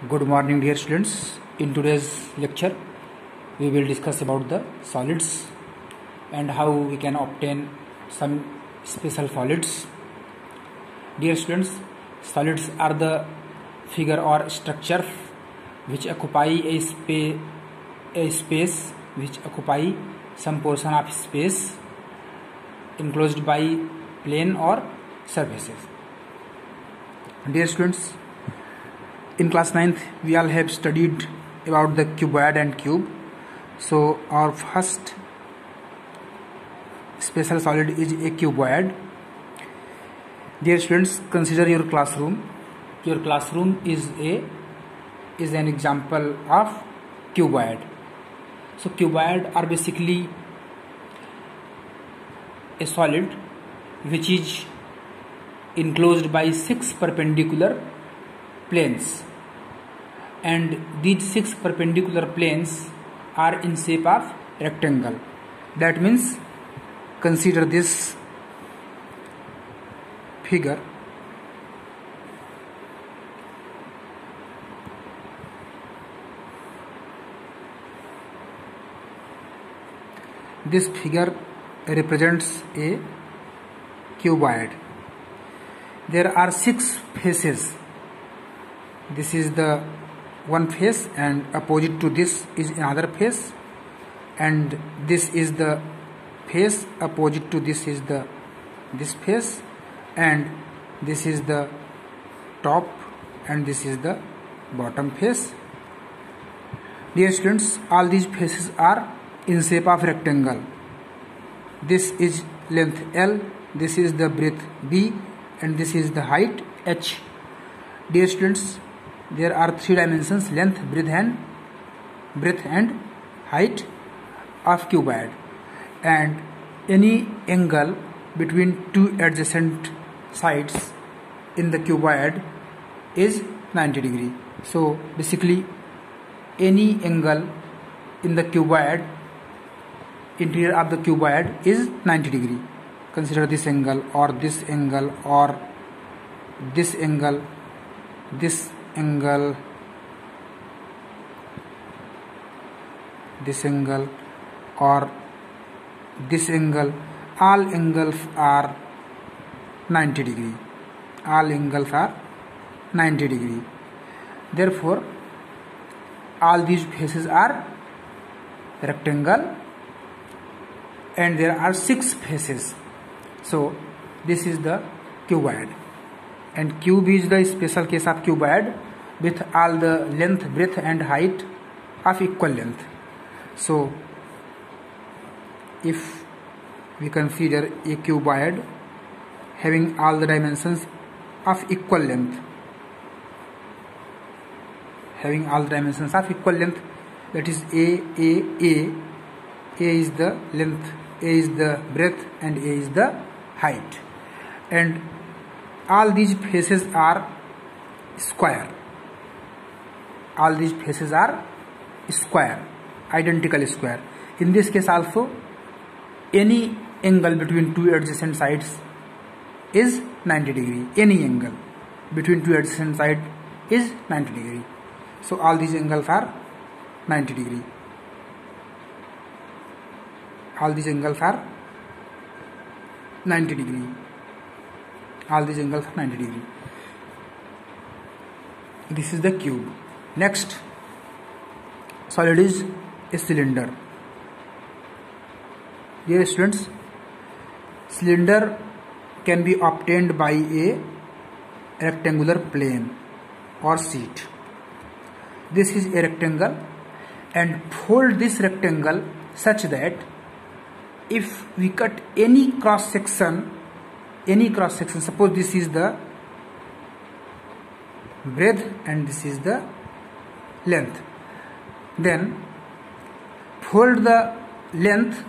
Good morning, dear students. In today's lecture, we will discuss about the solids and how we can obtain some special solids. Dear students, solids are the figure or structure which occupy a space which occupy some portion of space enclosed by plane or surfaces. Dear students, in class 9th we all have studied about the cuboid and cube. So our first special solid is a cuboid. Dear students, consider your classroom. Your classroom is an example of cuboid. So cuboid are basically a solid which is enclosed by 6 perpendicular planes, and these 6 perpendicular planes are in shape of rectangle. That means consider this figure. This figure represents a cuboid. There are 6 faces. This is the one face, and opposite to this is another face, and this is the face opposite to this is this face, and this is the top and this is the bottom face. Dear students, all these faces are in shape of rectangle. This is length L, this is the breadth B, and this is the height H. Dear students, there are 3 dimensions: length, breadth and height of cuboid, and any angle between 2 adjacent sides in the cuboid is 90 degree. So basically any angle in the cuboid, interior of the cuboid, is 90 degree. Consider this angle or this angle or this angle, this angle, this angle or this angle. All angles are 90 degree. All angles are 90 degree. Therefore all these faces are rectangle, and there are 6 faces. So this is the cuboid, and cube is the special case of cuboid with all the length, breadth and height of equal length. So if we consider a cuboid having all the dimensions of equal length, that is A is the length, A is the breadth and A is the height, and all these faces are square. All these faces are square, identical square. In this case also, any angle between 2 adjacent sides is 90 degree. Any angle between 2 adjacent sides is 90 degree. So all these angles are 90 degree. All these angles are 90 degree. All these angles are 90 degree. This is the cube. Next solid is a cylinder. Dear students, cylinder can be obtained by a rectangular plane or sheet. This is a rectangle, and fold this rectangle such that if we cut any cross section, suppose this is the breadth and this is the length, then fold the length,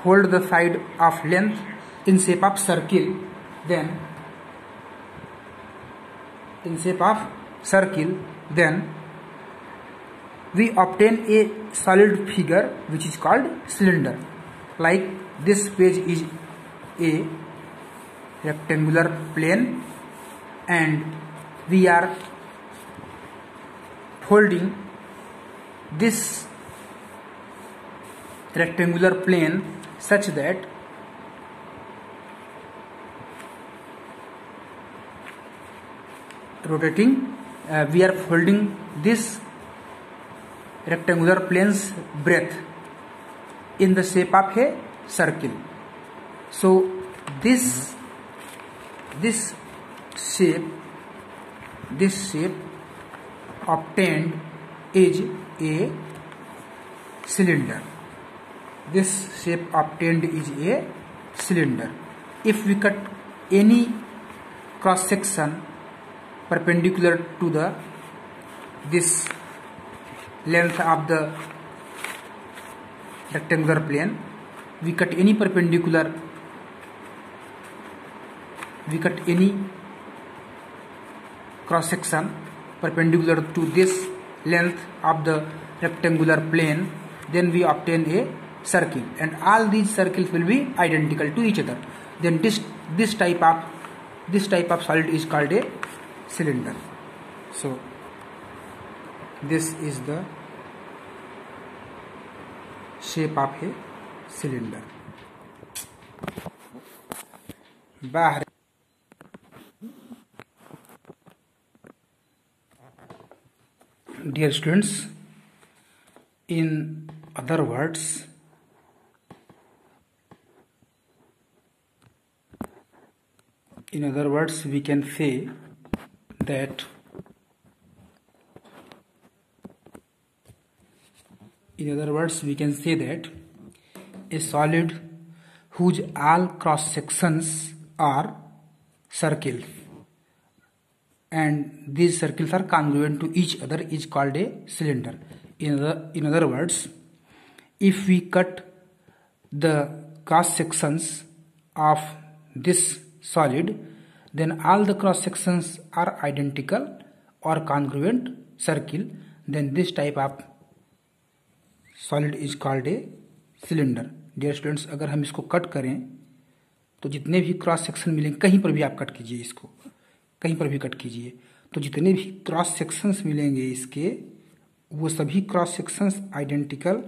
fold the side of length in shape of circle, then we obtain a solid figure which is called cylinder. Like this page is a rectangular plane, and we are folding this rectangular plane such that we are folding this rectangular plane's breadth in the shape of a circle. So this shape obtained is a cylinder. This shape obtained is a cylinder. If we cut any cross section perpendicular to this length of the rectangular plane, we cut any cross section perpendicular to this length of the rectangular plane, then we obtain a circle, and all these circles will be identical to each other. Then this type of solid is called a cylinder. So this is the shape of a cylinder. Dear students, in other words, we can say that a solid whose all cross sections are circles and these circles are congruent to each other is called a cylinder. In other words, if we cut the cross sections of this solid, then all the cross sections are identical or congruent circle, then this type of solid is called a cylinder. Dear students, अगर हम इसको cut करें तो जितने भी cross section मिलेंगे, कहीं पर भी आप कट कीजिए, इसको कहीं पर भी कट कीजिए, तो जितने भी क्रॉस सेक्शंस मिलेंगे इसके, वो सभी cross sections identical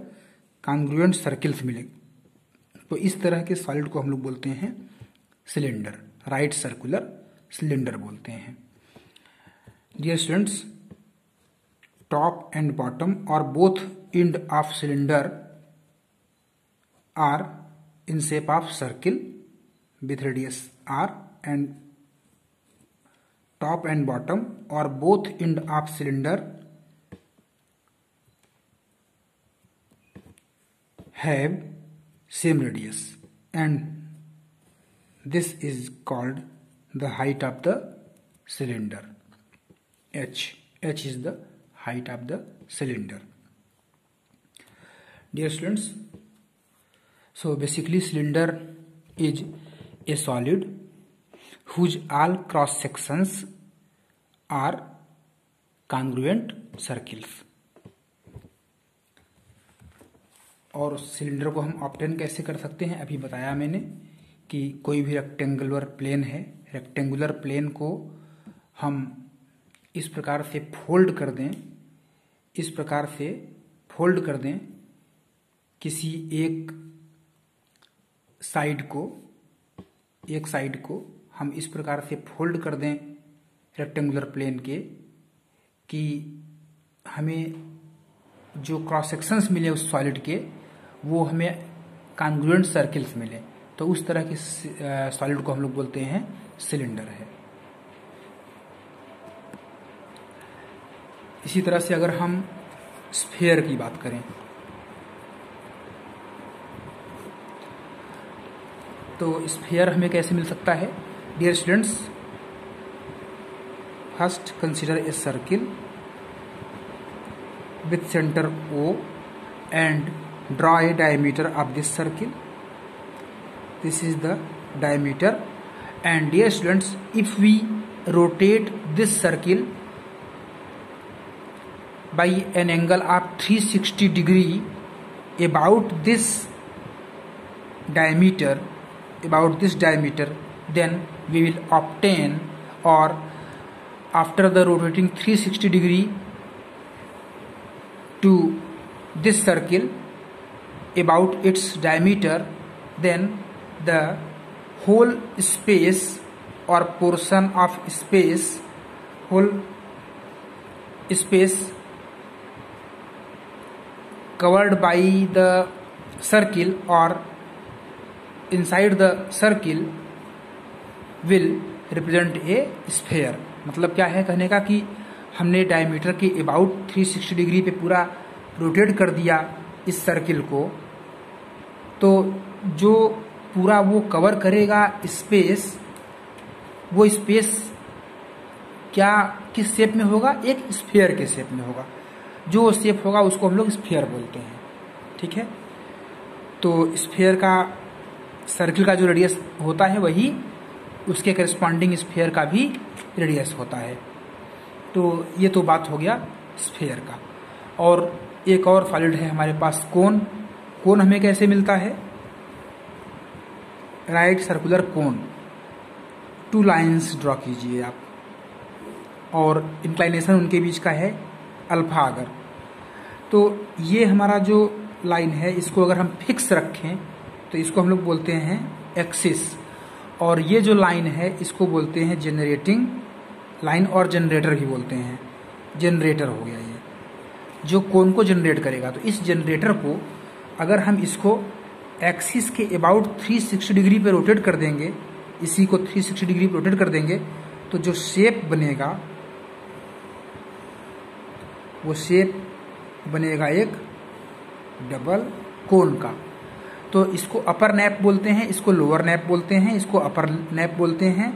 congruent circles मिलेंगे। तो इस तरह के सॉलिड को हम लोग बोलते हैं सिलेंडर, राइट सर्कुलर सिलेंडर बोलते हैं। Dear students, top and bottom और both end of cylinder are in shape of circle with radius r, and top and bottom or both end of cylinder have same radius, and this is called the height of the cylinder. H is the height of the cylinder. Dear students, so basically cylinder is a solid whose all cross sections are congruent circles. और cylinder को हम obtain कैसे कर सकते हैं, अभी बताया मैंने कि कोई भी रेक्टेंगुलर प्लेन है, रेक्टेंगुलर प्लेन को हम इस प्रकार से फोल्ड कर दें, किसी एक साइड को हम इस प्रकार से फोल्ड कर दें रेक्टेंगुलर प्लेन के, कि हमें जो क्रॉस सेक्शंस मिले उस सॉलिड के वो हमें कॉन्ग्रुएंट सर्किल्स मिले, तो उस तरह के सॉलिड को हम लोग बोलते हैं सिलेंडर है। इसी तरह से अगर हम स्फीयर की बात करें तो स्फीयर हमें कैसे मिल सकता है। Dear students, first consider a circle with centre O and draw a diameter of this circle. This is the diameter, and dear students, if we rotate this circle by an angle of 360 degree about this diameter, then we will obtain, or after the rotating 360 degree to this circle about its diameter, then the whole space or portion of space, whole space covered by the circle or inside the circle will represent a sphere। मतलब क्या है कहने का कि हमने diameter के about 360 degree पे पूरा रोटेट कर दिया इस सर्किल को, तो जो पूरा वो कवर करेगा स्पेस, वो स्पेस क्या किस शेप में होगा? एक स्फीयर के शेप में होगा। जो शेप होगा उसको हम लोग स्फीयर बोलते हैं। ठीक है, तो स्फीयर का सर्किल का जो रेडियस होता है वही उसके करस्पॉन्डिंग स्फीयर का भी रेडियस होता है। तो ये तो बात हो गया स्फीयर का। और एक और सॉलिड है हमारे पास कोन। कोन हमें कैसे मिलता है? Right circular cone. 2 lines draw कीजिए आप, और इंक्लाइनेशन उनके बीच का है अल्फा। अगर तो ये हमारा जो लाइन है इसको अगर हम फिक्स रखें तो इसको हम लोग बोलते हैं एक्सिस, और ये जो लाइन है इसको बोलते हैं जनरेटिंग लाइन, और जनरेटर भी बोलते हैं। जनरेटर हो गया ये जो कोन को जनरेट करेगा। तो इस जनरेटर को अगर हम इसको एक्सिस के अबाउट 360 डिग्री पे रोटेट कर देंगे, इसी को 360 डिग्री पे रोटेट कर देंगे, तो जो शेप बनेगा वो शेप बनेगा एक डबल कोन का। तो इसको अपर नैप बोलते हैं, इसको लोअर नैप बोलते हैं, इसको अपर नैप बोलते हैं,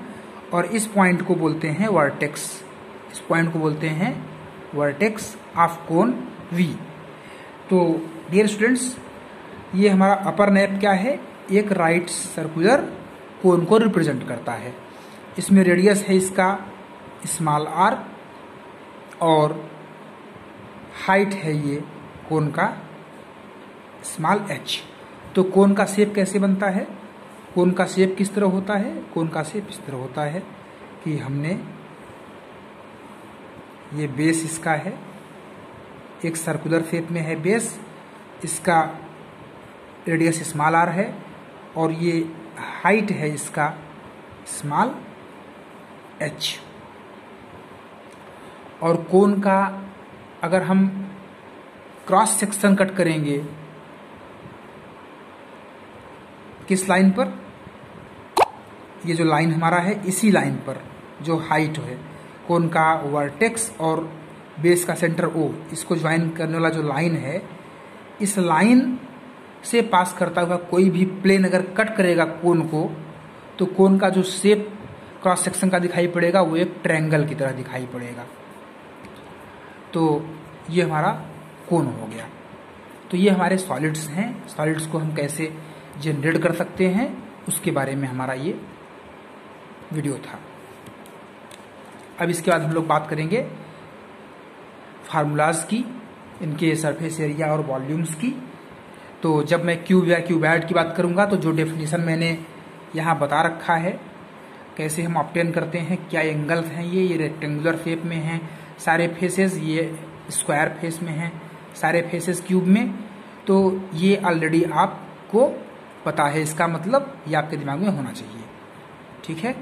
और इस पॉइंट को बोलते हैं वर्टेक्स। इस पॉइंट को बोलते हैं वर्टेक्स ऑफ कोन वी। तो डियर स्टूडेंट्स, ये हमारा अपर नैप क्या है? एक राइट सर्कुलर कोन को रिप्रेजेंट करता है। इसमें रेडियस है इसका स्मॉल आर, और हाइट है ये कोन का स्मॉल एच। तो कोन का शेप कैसे बनता है? कोन का शेप किस तरह होता है? कोन का शेप इस तरह होता है कि हमने ये बेस इसका है, एक सर्कुलर शेप में है बेस, इसका रेडियस स्मॉल आर है, और ये हाइट है इसका स्मॉल एच। और कोन का अगर हम क्रॉस सेक्शन कट करेंगे किस लाइन पर? ये जो लाइन हमारा है इसी लाइन पर जो हाइट है कोन का वर्टेक्स और बेस का सेंटर ओ, इसको ज्वाइन करने वाला जो लाइन है, इस लाइन से पास करता हुआ कोई भी प्लेन अगर कट करेगा कोन को, तो कोन का जो शेप क्रॉस सेक्शन का दिखाई पड़ेगा वो एक ट्रायंगल की तरह दिखाई पड़ेगा। तो ये हमारा कोन हो गया। तो ये हमारे सॉलिड्स हैं। सॉलिड्स को हम कैसे जनरेट कर सकते हैं उसके बारे में हमारा ये वीडियो था। अब इसके बाद हम लोग बात करेंगे फार्मूलाज की, इनके सरफेस एरिया और वॉल्यूम्स की। तो जब मैं क्यूब या क्यूबॉइड की बात करूंगा तो जो डेफिनेशन मैंने यहाँ बता रखा है, कैसे हम ऑब्टेन करते हैं, क्या एंगल्स हैं, ये रेक्टेंगुलर शेप में हैं सारे फेसेस, ये स्क्वायर फेस में हैं सारे फेसेस क्यूब में, तो ये ऑलरेडी आपको पता है। इसका मतलब ये आपके दिमाग में होना चाहिए। ठीक है।